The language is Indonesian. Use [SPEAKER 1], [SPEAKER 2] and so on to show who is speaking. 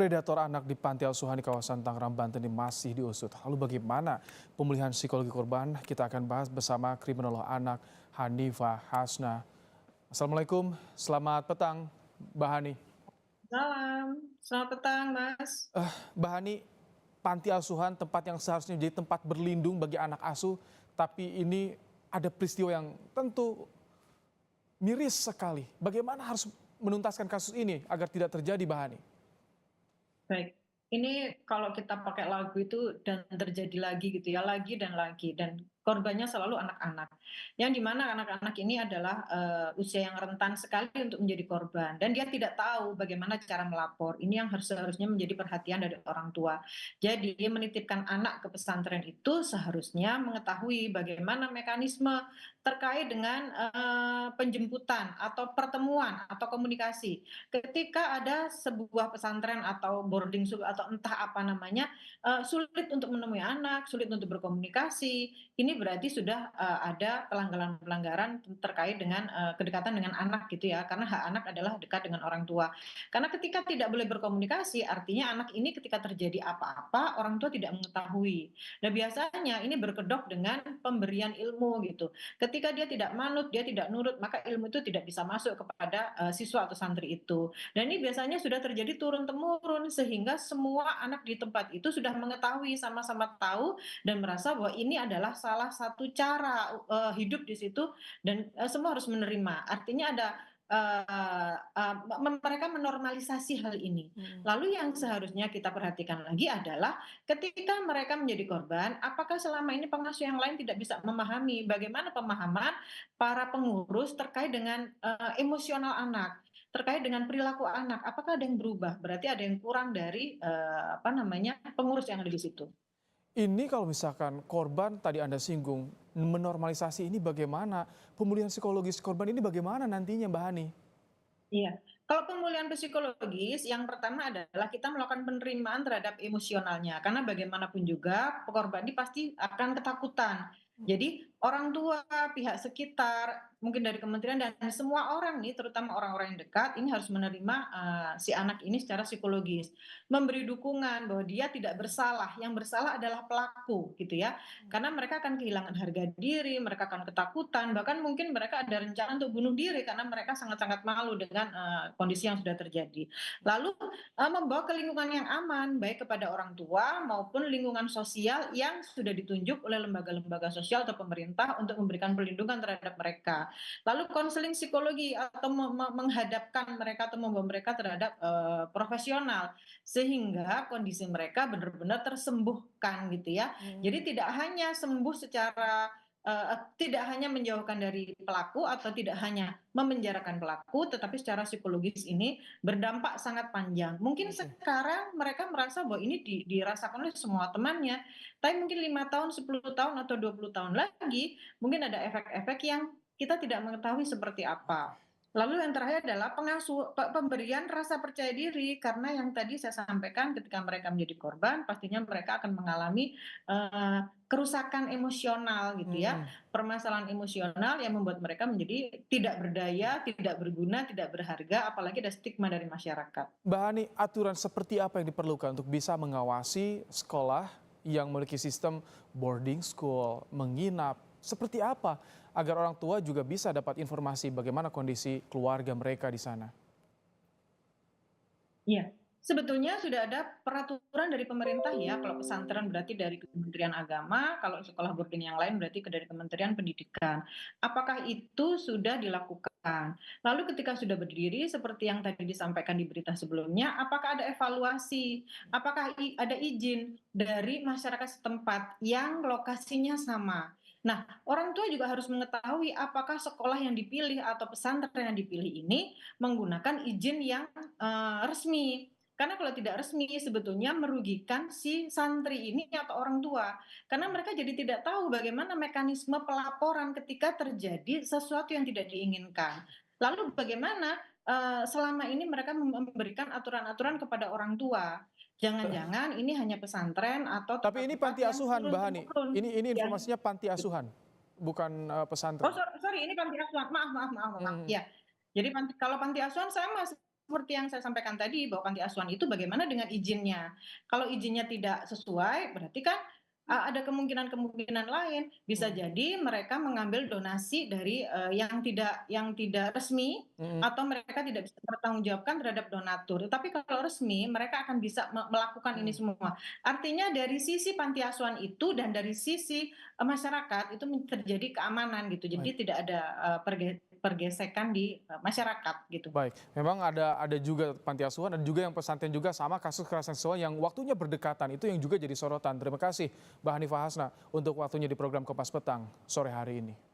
[SPEAKER 1] Predator anak di panti asuhan di kawasan Tangerang, Banten ini masih diusut. Lalu bagaimana pemulihan psikologi korban? Kita akan bahas bersama kriminolog anak Hanifah Hasna. Assalamualaikum, selamat petang Mbak Hani.
[SPEAKER 2] Malam, selamat petang Mas.
[SPEAKER 1] Mbak Hani, panti asuhan tempat yang seharusnya menjadi tempat berlindung bagi anak asuh, tapi ini ada peristiwa yang tentu miris sekali. Bagaimana harus menuntaskan kasus ini agar tidak terjadi, Mbak Hani?
[SPEAKER 2] Baik, ini kalau kita pakai lagu itu dan terjadi lagi gitu ya, lagi dan korbannya selalu anak-anak. Yang dimana anak-anak ini adalah usia yang rentan sekali untuk menjadi korban dan dia tidak tahu bagaimana cara melapor. Ini yang seharusnya menjadi perhatian dari orang tua. Jadi menitipkan anak ke pesantren itu seharusnya mengetahui bagaimana mekanisme terkait dengan penjemputan atau pertemuan atau komunikasi. Ketika ada sebuah pesantren atau boarding school atau entah apa namanya, sulit untuk menemui anak, sulit untuk berkomunikasi, ini berarti sudah, ada pelanggaran-pelanggaran terkait dengan, kedekatan dengan anak gitu ya, karena hak anak adalah dekat dengan orang tua. Karena ketika tidak boleh berkomunikasi, artinya anak ini ketika terjadi apa-apa, orang tua tidak mengetahui. Nah, biasanya ini berkedok dengan pemberian ilmu gitu. Ketika dia tidak manut, dia tidak nurut, maka ilmu itu tidak bisa masuk kepada, siswa atau santri itu. Dan ini biasanya sudah terjadi turun-temurun sehingga semua anak di tempat itu sudah mengetahui, sama-sama tahu dan merasa bahwa ini adalah salah satu cara hidup di situ dan semua harus menerima. Artinya ada mereka menormalisasi hal ini. Lalu yang seharusnya kita perhatikan lagi adalah ketika mereka menjadi korban, apakah selama ini pengasuh yang lain tidak bisa memahami bagaimana pemahaman para pengurus terkait dengan emosional anak, terkait dengan perilaku anak, apakah ada yang berubah? Berarti ada yang kurang dari pengurus yang ada di situ.
[SPEAKER 1] Ini kalau misalkan korban tadi Anda singgung, menormalisasi ini bagaimana? Pemulihan psikologis korban ini bagaimana nantinya, Mbak Hani?
[SPEAKER 2] Iya, kalau pemulihan psikologis yang pertama adalah kita melakukan penerimaan terhadap emosionalnya, karena bagaimanapun juga korban ini pasti akan ketakutan. Jadi orang tua, pihak sekitar, mungkin dari kementerian dan semua orang nih, terutama orang-orang yang dekat, ini harus menerima si anak ini secara psikologis, memberi dukungan bahwa dia tidak bersalah, yang bersalah adalah pelaku, gitu ya. Karena mereka akan kehilangan harga diri, mereka akan ketakutan, bahkan mungkin mereka ada rencana untuk bunuh diri karena mereka sangat-sangat malu dengan kondisi yang sudah terjadi. Lalu membawa ke lingkungan yang aman, baik kepada orang tua maupun lingkungan sosial yang sudah ditunjuk oleh lembaga-lembaga sosial atau pemerintah untuk memberikan perlindungan terhadap mereka. Lalu konseling psikologi atau menghadapkan mereka atau membawa mereka terhadap profesional sehingga kondisi mereka benar-benar tersembuhkan gitu ya. Jadi tidak hanya sembuh secara tidak hanya menjauhkan dari pelaku atau tidak hanya memenjarakan pelaku, tetapi secara psikologis ini berdampak sangat panjang. Mungkin
[SPEAKER 1] Oke.
[SPEAKER 2] sekarang mereka merasa bahwa ini dirasakan oleh semua temannya, tapi mungkin 5 tahun, 10 tahun atau 20 tahun lagi, mungkin ada efek-efek yang kita tidak mengetahui seperti apa. Lalu yang terakhir adalah pemberian rasa percaya diri, karena yang tadi saya sampaikan ketika mereka menjadi korban, pastinya mereka akan mengalami kerusakan emosional gitu ya,
[SPEAKER 1] Hmm.
[SPEAKER 2] permasalahan emosional yang membuat mereka menjadi tidak berdaya, tidak berguna, tidak berharga, apalagi ada stigma dari masyarakat.
[SPEAKER 1] Mbak Hani, aturan seperti apa yang diperlukan untuk bisa mengawasi sekolah yang memiliki sistem boarding school, menginap, seperti apa agar orang tua juga bisa dapat informasi bagaimana kondisi keluarga mereka di sana?
[SPEAKER 2] Iya, sebetulnya sudah ada peraturan dari pemerintah ya, kalau pesantren berarti dari Kementerian Agama, kalau sekolah boarding yang lain berarti dari Kementerian Pendidikan. Apakah itu sudah dilakukan? Lalu ketika sudah berdiri seperti yang tadi disampaikan di berita sebelumnya, apakah ada evaluasi? Apakah ada izin dari masyarakat setempat yang lokasinya sama? Nah, orang tua juga harus mengetahui apakah sekolah yang dipilih atau pesantren yang dipilih ini menggunakan izin yang resmi. Karena kalau tidak resmi sebetulnya merugikan si santri ini atau orang tua. Karena mereka jadi tidak tahu bagaimana mekanisme pelaporan ketika terjadi sesuatu yang tidak diinginkan. Lalu bagaimana selama ini mereka memberikan aturan-aturan kepada orang tua. Jangan-jangan ini hanya pesantren atau
[SPEAKER 1] Tapi ini
[SPEAKER 2] tempat-tempat
[SPEAKER 1] panti
[SPEAKER 2] yang
[SPEAKER 1] asuhan, Mbak Hani.
[SPEAKER 2] turun-temurun.
[SPEAKER 1] Ini
[SPEAKER 2] Ya.
[SPEAKER 1] informasinya panti asuhan, bukan
[SPEAKER 2] Oh,
[SPEAKER 1] pesantren.
[SPEAKER 2] sorry, ini panti asuhan. Maaf, maaf, maaf, maaf.
[SPEAKER 1] Hmm.
[SPEAKER 2] Ya. Jadi kalau panti asuhan sama seperti yang saya sampaikan tadi bahwa panti asuhan itu bagaimana dengan izinnya. Kalau izinnya tidak sesuai, berarti kan ada kemungkinan-kemungkinan lain. Bisa
[SPEAKER 1] Hmm.
[SPEAKER 2] jadi mereka mengambil donasi dari yang tidak resmi
[SPEAKER 1] Mm-mm.
[SPEAKER 2] atau mereka tidak bisa mempertanggungjawabkan terhadap donatur. Tapi kalau resmi, mereka akan bisa melakukan ini
[SPEAKER 1] Hmm.
[SPEAKER 2] semua. Artinya dari sisi panti asuhan itu dan dari sisi masyarakat itu terjadi keamanan gitu.
[SPEAKER 1] Baik.
[SPEAKER 2] Jadi tidak ada pergesekan di masyarakat gitu.
[SPEAKER 1] Baik, memang ada juga panti asuhan, ada juga yang pesantren juga sama kasus kekerasan seksual yang waktunya berdekatan. Itu yang juga jadi sorotan. Terima kasih Mbak Hanifah Hasna untuk waktunya di program Kompas Petang sore hari ini.